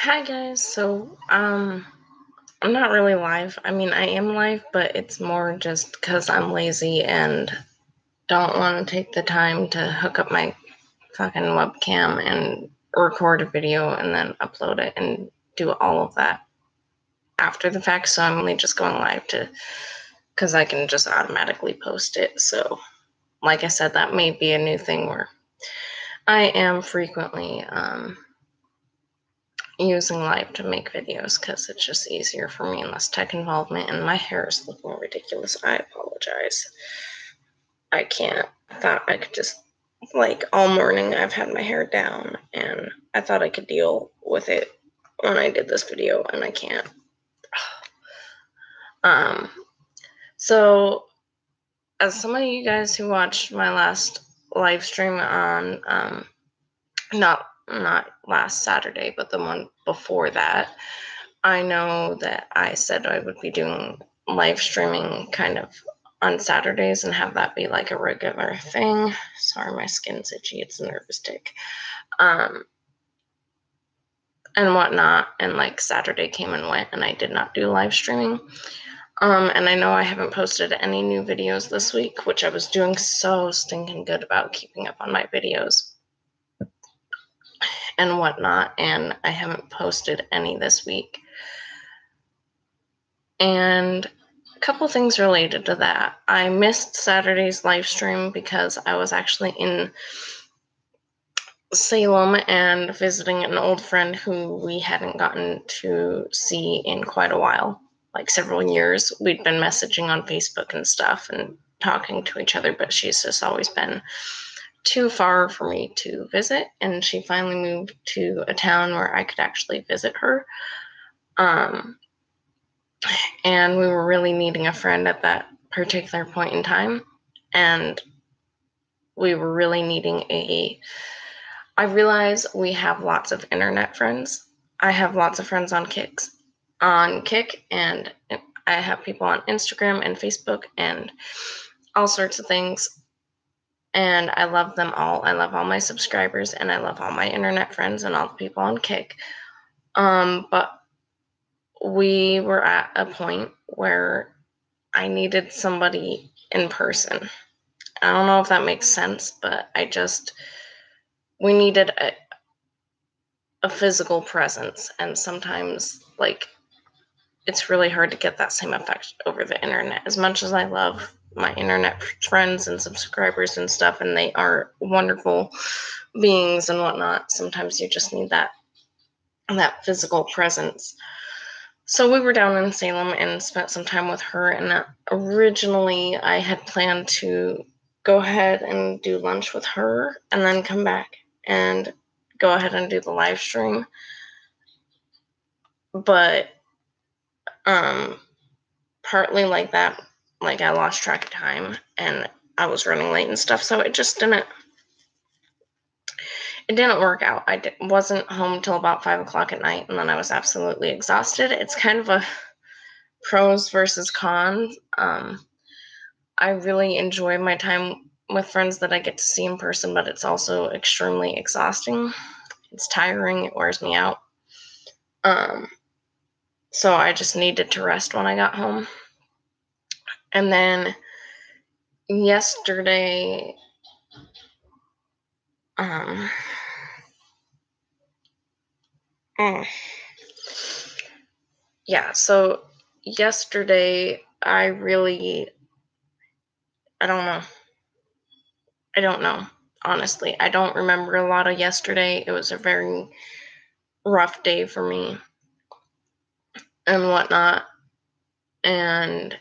Hi guys. I'm not really live. I mean, I am live, but it's more just because I'm lazy and don't want to take the time to hook up my fucking webcam and record a video and then upload it and do all of that after the fact. So I'm only just going live because I can just automatically post it. So, like I said, that may be a new thing where I am frequently using live to make videos because it's just easier for me and less tech involvement, and my hair is looking ridiculous. I apologize. I can't. I thought I could just, all morning I've had my hair down, and I thought I could deal with it when I did this video, and I can't. So, as some of you guys who watched my last live stream on, not last Saturday, but the one before that, I know that I said I would be doing live streaming kind of on Saturdays and have that be like a regular thing. Sorry, my skin's itchy. It's a nervous tick. And whatnot. And like Saturday came and went and I did not do live streaming. And I know I haven't posted any new videos this week, which I was doing so stinking good about keeping up on my videos and whatnot. And I haven't posted any this week. And a couple things related to that. I missed Saturday's live stream because I was actually in Salem and visiting an old friend who we hadn't gotten to see in quite a while, like several years. We'd been messaging on Facebook and stuff and talking to each other, but she's just always been too far for me to visit. And she finally moved to a town where I could actually visit her. And we were really needing a friend at that particular point in time. And we were really needing I realize we have lots of internet friends. I have lots of friends on Kick, and I have people on Instagram and Facebook and all sorts of things. And I love them all. I love all my subscribers and I love all my internet friends and all the people on Kick. But we were at a point where I needed somebody in person. I don't know if that makes sense, but we needed a physical presence. And sometimes, it's really hard to get that same effect over the internet. As much as I love my internet friends and subscribers and stuff, and they are wonderful beings and whatnot, sometimes you just need that physical presence. So we were down in Salem and spent some time with her, and originally I had planned to go ahead and do lunch with her and then come back and go ahead and do the live stream. But partly like that, I lost track of time and I was running late and stuff, so it just didn't work out. I wasn't home till about 5 o'clock at night, and then I was absolutely exhausted. It's kind of a pros versus cons. I really enjoy my time with friends that I get to see in person, but it's also extremely exhausting. It's tiring. It wears me out. So I just needed to rest when I got home. And then yesterday, so yesterday I don't know. Honestly, I don't remember a lot of yesterday. It was a very rough day for me and whatnot. And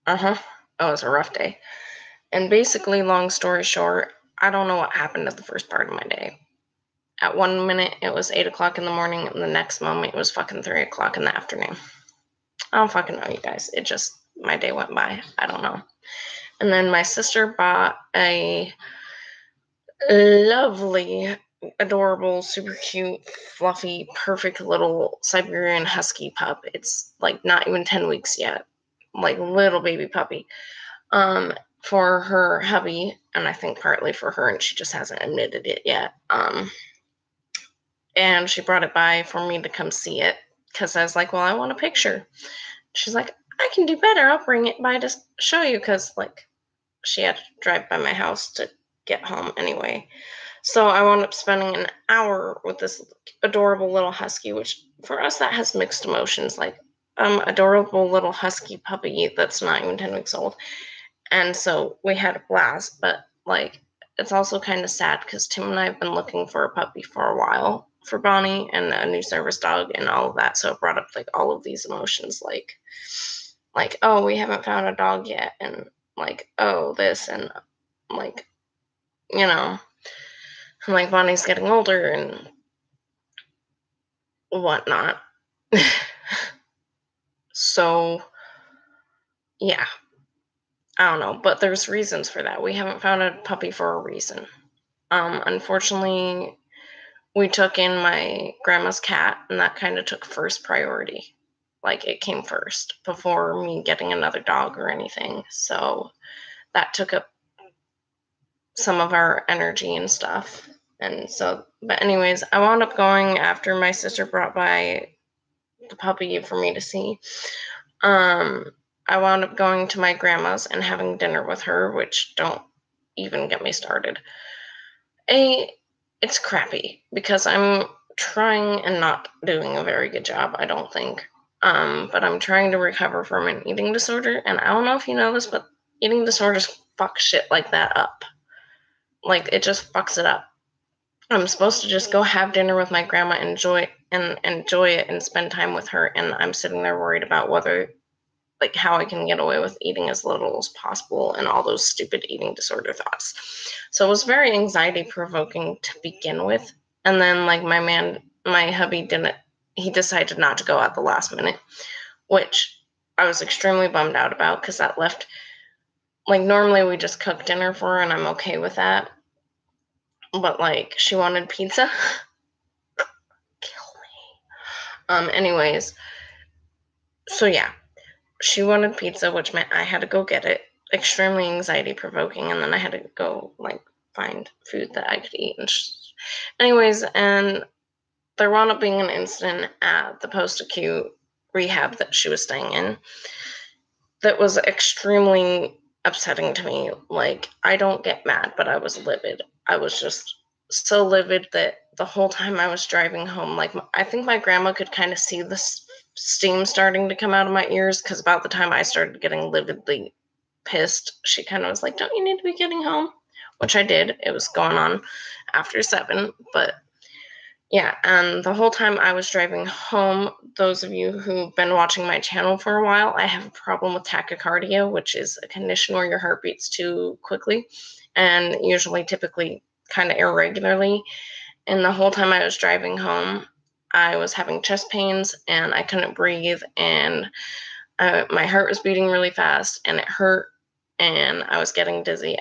it was a rough day. And basically, long story short, I don't know what happened at the first part of my day. At 1 minute, it was 8 o'clock in the morning, and the next moment, it was fucking 3 o'clock in the afternoon. I don't fucking know, you guys. My day went by. I don't know. And then my sister bought a lovely, adorable, super cute, fluffy, perfect little Siberian Husky pup. It's not even 10 weeks yet. Little baby puppy. For her hubby, and I think partly for her, and she just hasn't admitted it yet. and she brought it by for me to come see it because I was like, well, I want a picture. She's like, I can do better. I'll bring it by to show you because, like, she had to drive by my house to get home anyway. So I wound up spending an hour with this adorable little husky, which for us, that has mixed emotions. Like, adorable little husky puppy that's not even 10 weeks old. And so we had a blast, but like, it's also kind of sad because Tim and I have been looking for a puppy for a while for Bonnie and a new service dog and all of that. So it brought up like all of these emotions, like, oh, we haven't found a dog yet, and like, oh, this, and like, you know, and like Bonnie's getting older and whatnot. So yeah, I don't know, but there's reasons for that. We haven't found a puppy for a reason. Unfortunately, we took in my grandma's cat, and that kind of took first priority. Like, it came first before me getting another dog or anything. So that took up some of our energy and stuff. And so, but anyways, I wound up going after my sister brought by the puppy for me to see. I wound up going to my grandma's and having dinner with her, which don't even get me started. It's crappy because I'm trying and not doing a very good job, I don't think. But I'm trying to recover from an eating disorder, and I don't know if you know this, but eating disorders fuck shit like that up. Like, it just fucks it up. I'm supposed to just go have dinner with my grandma and enjoy it and spend time with her, and I'm sitting there worried about whether, like, how I can get away with eating as little as possible and all those stupid eating disorder thoughts. So it was very anxiety provoking to begin with. And then, like, my hubby he decided not to go at the last minute, which I was extremely bummed out about because that left, like, normally we just cook dinner for her and I'm okay with that. But, like, she wanted pizza. Kill me. Anyways, so yeah, she wanted pizza, which meant I had to go get it. Extremely anxiety provoking, and then I had to go, like, find food that I could eat. Anyways, and there wound up being an incident at the post-acute rehab that she was staying in that was extremely upsetting to me. Like, I don't get mad, but I was livid. I was just so livid that the whole time I was driving home, like, I think my grandma could kind of see the steam starting to come out of my ears, because about the time I started getting lividly pissed, she kind of was like, don't you need to be getting home? Which I did. It was going on after 7, but yeah, and the whole time I was driving home, those of you who've been watching my channel for a while, I have a problem with tachycardia, which is a condition where your heart beats too quickly and usually typically kind of irregularly. And the whole time I was driving home, I was having chest pains and I couldn't breathe, and my heart was beating really fast and it hurt and I was getting dizzy.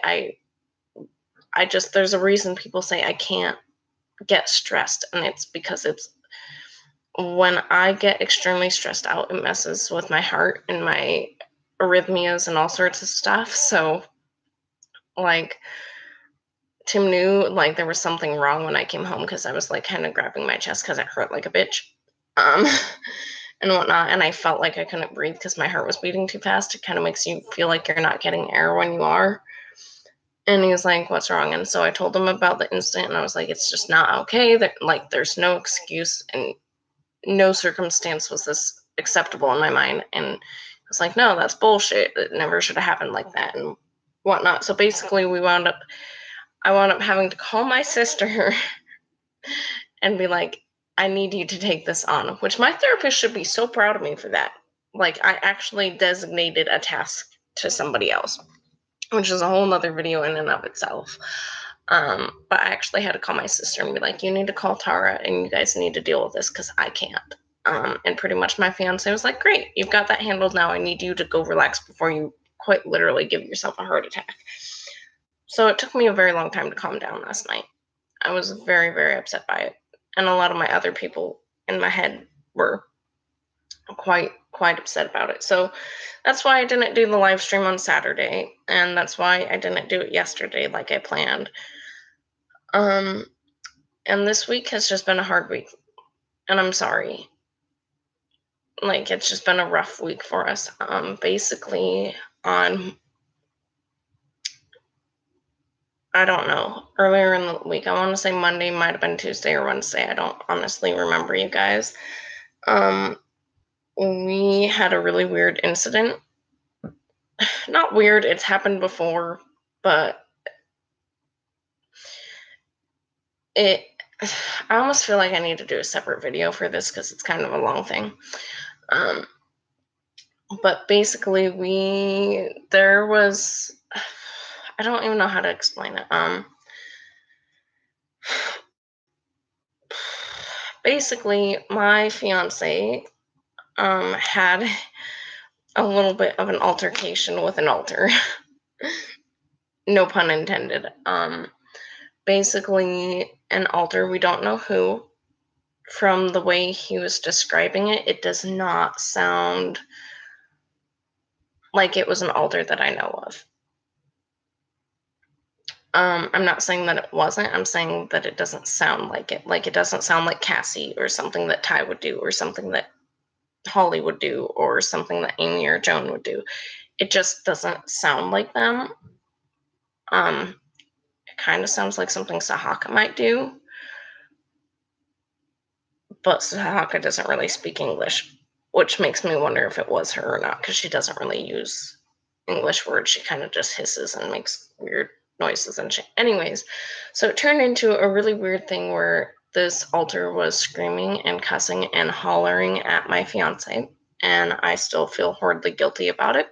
There's a reason people say I can't get stressed, and it's because it's when I get extremely stressed out, it messes with my heart and my arrhythmias and all sorts of stuff. So, like, Tim knew, like, there was something wrong when I came home because I was, like, kind of grabbing my chest because it hurt like a bitch, um, and whatnot. And I felt like I couldn't breathe because my heart was beating too fast. It kind of makes you feel like you're not getting air when you are. And he was like, what's wrong? And so I told him about the incident, and I was like, it's just not okay. There's no excuse, and no circumstance was this acceptable in my mind. And I was like, no, that's bullshit. It never should have happened like that and whatnot. So basically, I wound up having to call my sister and be like, I need you to take this on, which my therapist should be so proud of me for that. Like, I actually designated a task to somebody else, which is a whole nother video in and of itself. But I actually had to call my sister and be like, you need to call Tara and you guys need to deal with this because I can't. And pretty much my fiance was like, great, you've got that handled now. I need you to go relax before you quite literally give yourself a heart attack. So it took me a very long time to calm down last night. I was very, very upset by it. And a lot of my other people in my head were quite upset about it. So that's why I didn't do the live stream on Saturday, and that's why I didn't do it yesterday like I planned. And this week has just been a hard week. And I'm sorry. Like, it's just been a rough week for us. Basically, on, I don't know, earlier in the week, I want to say Monday, might have been Tuesday or Wednesday. I don't honestly remember, you guys. We had a really weird incident. Not weird, it's happened before, but I almost feel like I need to do a separate video for this because it's kind of a long thing. But basically, I don't even know how to explain it. Basically, my fiance had a little bit of an altercation with an altar. No pun intended. Basically, an altar, we don't know who. From the way he was describing it, it does not sound like it was an altar that I know of. I'm not saying that it wasn't. I'm saying that it doesn't sound like it. Like, it doesn't sound like Cassie or something that Ty would do or something that Holly would do or something that Amy or Joan would do. It just doesn't sound like them. It kind of sounds like something Sahaka might do. But Sahaka doesn't really speak English, which makes me wonder if it was her or not, because she doesn't really use English words. She kind of just hisses and makes weird noises and shit. Anyways, so it turned into a really weird thing where this altar was screaming and cussing and hollering at my fiance, and I still feel horribly guilty about it.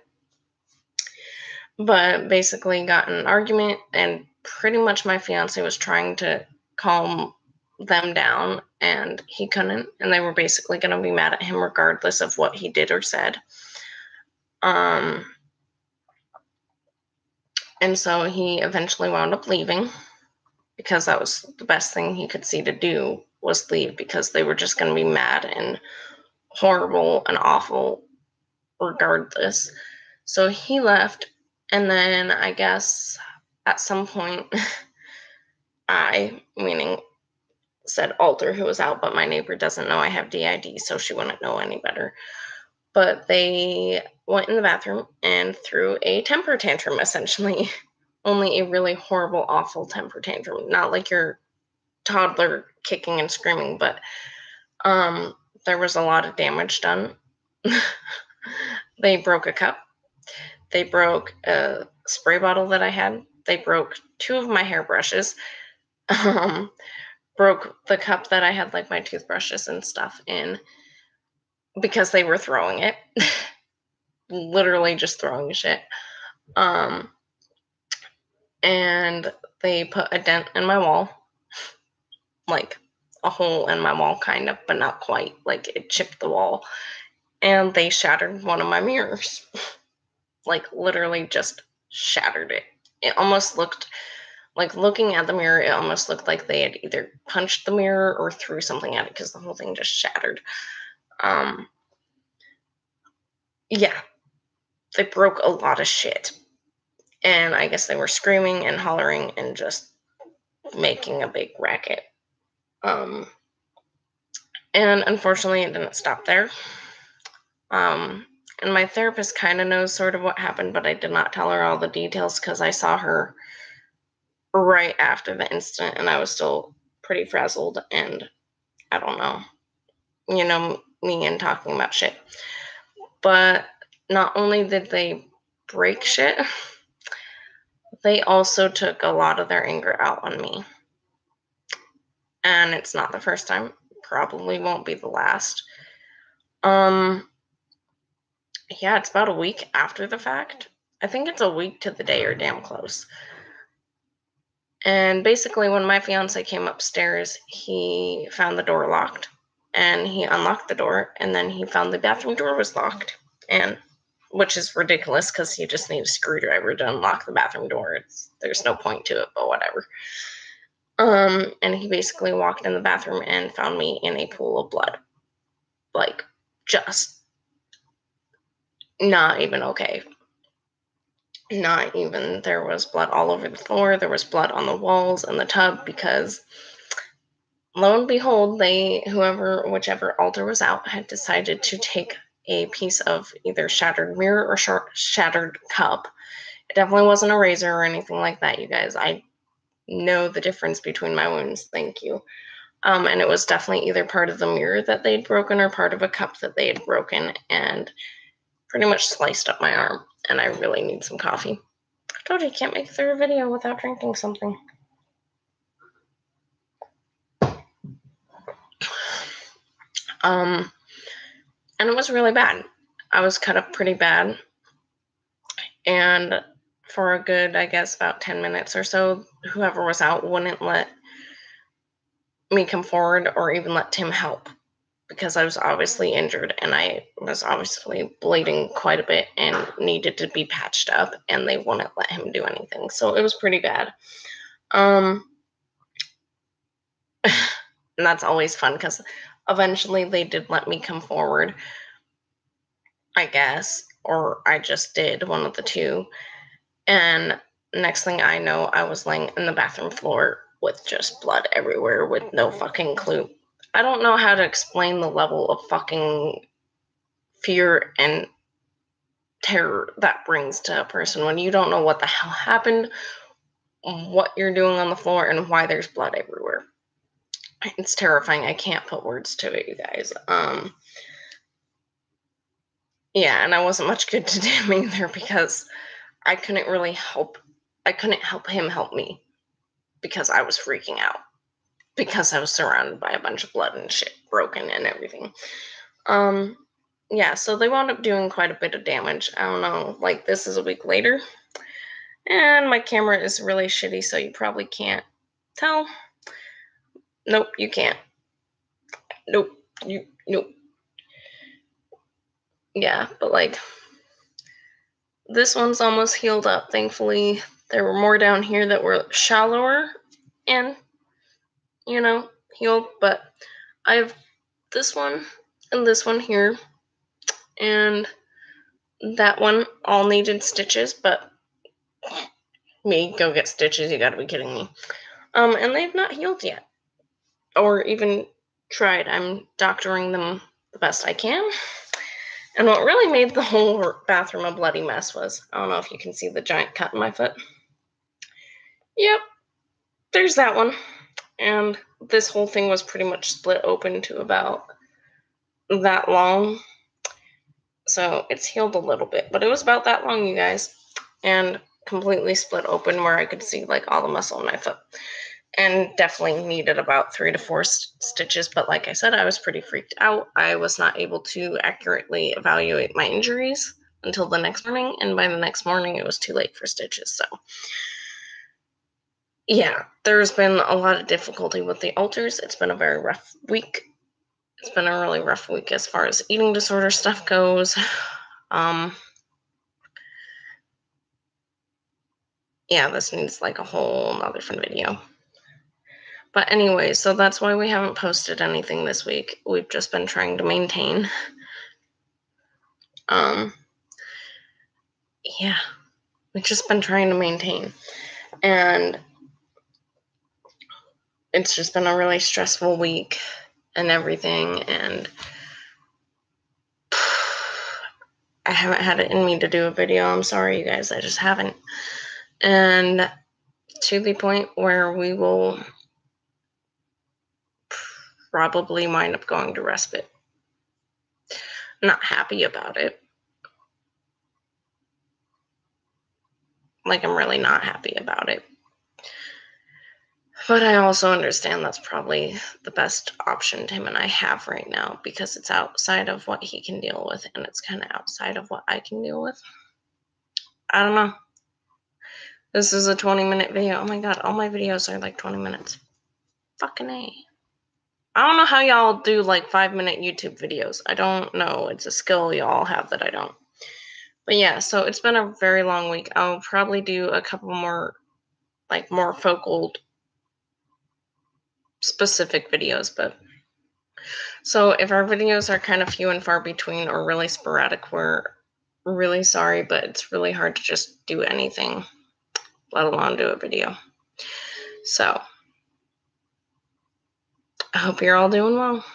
But basically got in an argument, and pretty much my fiance was trying to calm them down, and he couldn't, and they were basically going to be mad at him regardless of what he did or said. And so he eventually wound up leaving, because that was the best thing he could see to do, was leave, because they were just going to be mad and horrible and awful regardless. So he left, and then I guess at some point meaning said alter, who was out, but my neighbor doesn't know I have DID, so she wouldn't know any better. But they went in the bathroom and threw a temper tantrum, essentially. Only a really horrible, awful temper tantrum. Not like your toddler kicking and screaming, but there was a lot of damage done. They broke a cup. They broke a spray bottle that I had. They broke 2 of my hairbrushes. Broke the cup that I had like my toothbrushes and stuff in, because they were throwing it. Literally just throwing shit. And they put a dent in my wall. Like a hole in my wall, kind of, but not quite. Like, it chipped the wall. And they shattered one of my mirrors. Like, literally just shattered it. It almost looked like, looking at the mirror, it almost looked like they had either punched the mirror or threw something at it, because the whole thing just shattered. Yeah, they broke a lot of shit. And I guess they were screaming and hollering and just making a big racket. And unfortunately, it didn't stop there. And my therapist kind of knows sort of what happened, but I did not tell her all the details, because I saw her right after the incident, and I was still pretty frazzled, and I don't know, me and talking about shit. But not only did they break shit, they also took a lot of their anger out on me. And it's not the first time, probably won't be the last. Yeah, it's about a week after the fact. I think it's a week to the day, or damn close. And basically, when my fiance came upstairs, he found the door locked, and he unlocked the door, and then he found the bathroom door was locked, and which is ridiculous, because you just need a screwdriver to unlock the bathroom door. There's no point to it, but whatever. And he basically walked in the bathroom and found me in a pool of blood. Like, just not even okay. Not even. There was blood all over the floor. There was blood on the walls and the tub, because lo and behold, whichever altar was out, had decided to take a piece of either shattered mirror or shattered cup. It definitely wasn't a razor or anything like that, you guys. I know the difference between my wounds, thank you. And it was definitely either part of the mirror that they'd broken or part of a cup that they had broken, and pretty much sliced up my arm. And I really need some coffee. I told you, I can't make it through a video without drinking something. And it was really bad. I was cut up pretty bad. And for a good, I guess, about 10 minutes or so, whoever was out wouldn't let me come forward or even let Tim help, because I was obviously injured and I was obviously bleeding quite a bit and needed to be patched up, and they wouldn't let him do anything. So it was pretty bad. And that's always fun, because eventually they did let me come forward, I guess, or I just did, one of the two. And next thing I know, I was laying in the bathroom floor with just blood everywhere with no fucking clue. I don't know how to explain the level of fucking fear and terror that brings to a person when you don't know what the hell happened, what you're doing on the floor, and why there's blood everywhere. It's terrifying. I can't put words to it, you guys. Yeah, and I wasn't much good to Tim either, because I couldn't help him help me, because I was freaking out, because I was surrounded by a bunch of blood and shit broken and everything. Yeah, so they wound up doing quite a bit of damage. I don't know, like, this is a week later, and my camera is really shitty, so you probably can't tell. Nope, you can't. Nope. Nope. Yeah, but like, this one's almost healed up. Thankfully, there were more down here that were shallower and, healed, but I have this one and this one here, and that one all needed stitches, but me go get stitches, you gotta be kidding me. And they've not healed yet, or even tried. I'm doctoring them the best I can. And what really made the whole bathroom a bloody mess was, I don't know if you can see the giant cut in my foot. Yep, there's that one. And this whole thing was pretty much split open to about that long. So it's healed a little bit, but it was about that long, you guys. And completely split open where I could see like all the muscle in my foot. And definitely needed about 3 to 4 stitches. But like I said, I was pretty freaked out. I was not able to accurately evaluate my injuries until the next morning. And by the next morning, it was too late for stitches. So yeah, there's been a lot of difficulty with the altars. It's been a very rough week. It's been a really rough week as far as eating disorder stuff goes. Yeah, this needs like a whole other fun video. But anyway, so that's why we haven't posted anything this week. We've just been trying to maintain. Yeah, we've just been trying to maintain. And it's just been a really stressful week and everything. And I haven't had it in me to do a video. I'm sorry, you guys. I just haven't. And to the point where we will probably wind up going to respite. Not happy about it. Like, I'm really not happy about it. But I also understand that's probably the best option Tim and I have right now, because it's outside of what he can deal with, and it's kind of outside of what I can deal with. I don't know. This is a 20-minute video. Oh my god, all my videos are like 20 minutes. Fucking A. I don't know how y'all do like 5-minute YouTube videos. I don't know. It's a skill y'all have that I don't. But yeah, so it's been a very long week. I'll probably do a couple more, like, more focal specific videos, but so if our videos are kind of few and far between or really sporadic, we're really sorry, but it's really hard to just do anything, let alone do a video. So I hope you're all doing well.